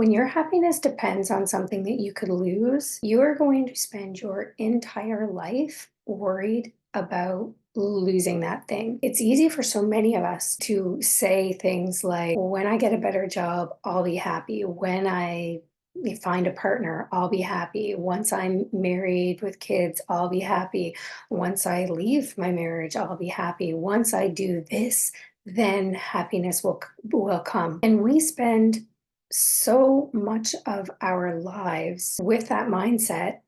When your happiness depends on something that you could lose, you are going to spend your entire life worried about losing that thing. It's easy for so many of us to say things like, when I get a better job, I'll be happy. When I find a partner, I'll be happy. Once I'm married with kids, I'll be happy. Once I leave my marriage, I'll be happy. Once I do this, then happiness will come. And we spend so much of our lives with that mindset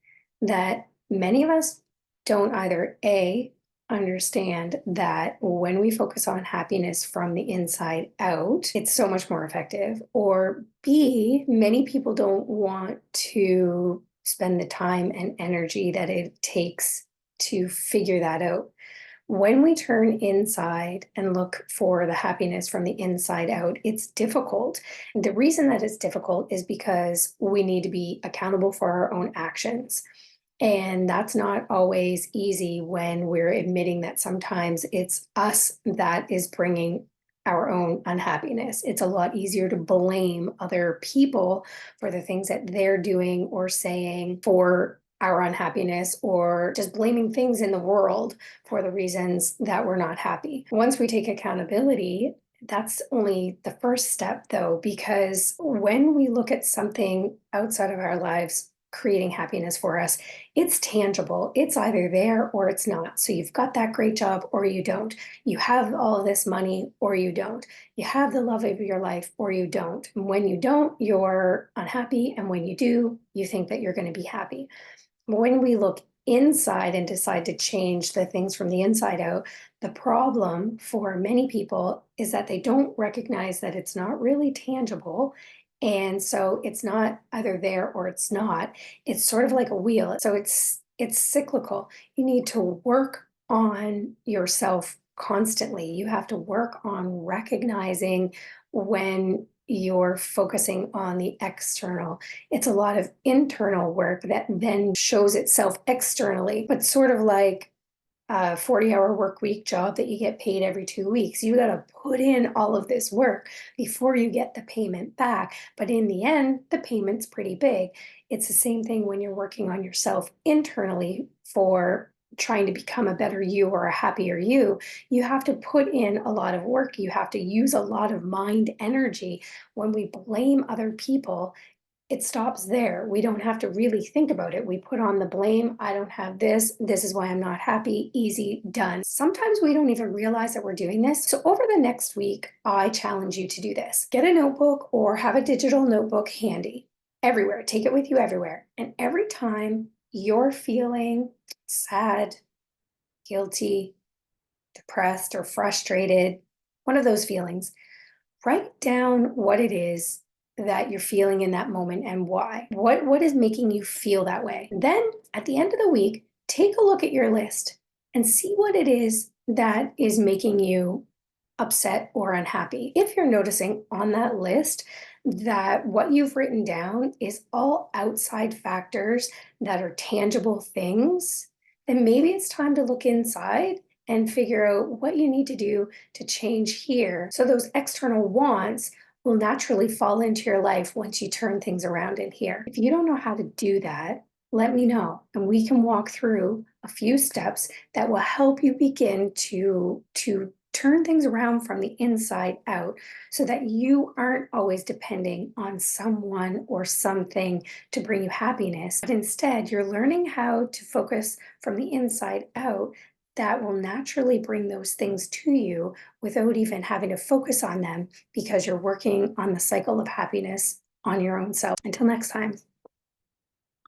that many of us don't either A, understand that when we focus on happiness from the inside out, it's so much more effective, or B, many people don't want to spend the time and energy that it takes to figure that out. When we turn inside and look for the happiness from the inside out, it's difficult. The reason that it's difficult is because we need to be accountable for our own actions. And that's not always easy when we're admitting that sometimes it's us that is bringing our own unhappiness. It's a lot easier to blame other people for the things that they're doing or saying for our unhappiness, or just blaming things in the world for the reasons that we're not happy. Once we take accountability, that's only the first step, though, because when we look at something outside of our lives creating happiness for us, it's tangible. It's either there or it's not. So you've got that great job or you don't. You have all of this money or you don't. You have the love of your life or you don't. And when you don't, you're unhappy. And when you do, you think that you're going to be happy. When we look inside and decide to change the things from the inside out, the problem for many people is that they don't recognize that it's not really tangible. And so it's not either there or it's not. It's sort of like a wheel. So it's cyclical. You need to work on yourself constantly. You have to work on recognizing when you're focusing on the external. It's a lot of internal work that then shows itself externally, but sort of like a 40-hour work week job that you get paid every 2 weeks. You got to put in all of this work before you get the payment back. But in the end, the payment's pretty big. It's the same thing when you're working on yourself internally for trying to become a better you or a happier you. You have to put in a lot of work. You have to use a lot of mind energy. When we blame other people, it stops there. We don't have to really think about it. We put on the blame. I don't have this. This is why I'm not happy. Easy, done. Sometimes we don't even realize that we're doing this. So over the next week, I challenge you to do this. Get a notebook or have a digital notebook handy everywhere. Take it with you everywhere. And every time you're feeling sad, guilty, depressed, or frustrated, one of those feelings, write down what it is that you're feeling in that moment and why. What is making you feel that way? Then at the end of the week, take a look at your list and see what it is that is making you upset or unhappy. If you're noticing on that list that what you've written down is all outside factors that are tangible things, then maybe it's time to look inside and figure out what you need to do to change here. So those external wants will naturally fall into your life once you turn things around in here. If you don't know how to do that, let me know, and we can walk through a few steps that will help you begin to turn things around from the inside out so that you aren't always depending on someone or something to bring you happiness, but instead you're learning how to focus from the inside out. That will naturally bring those things to you without even having to focus on them because you're working on the cycle of happiness on your own self. Until next time.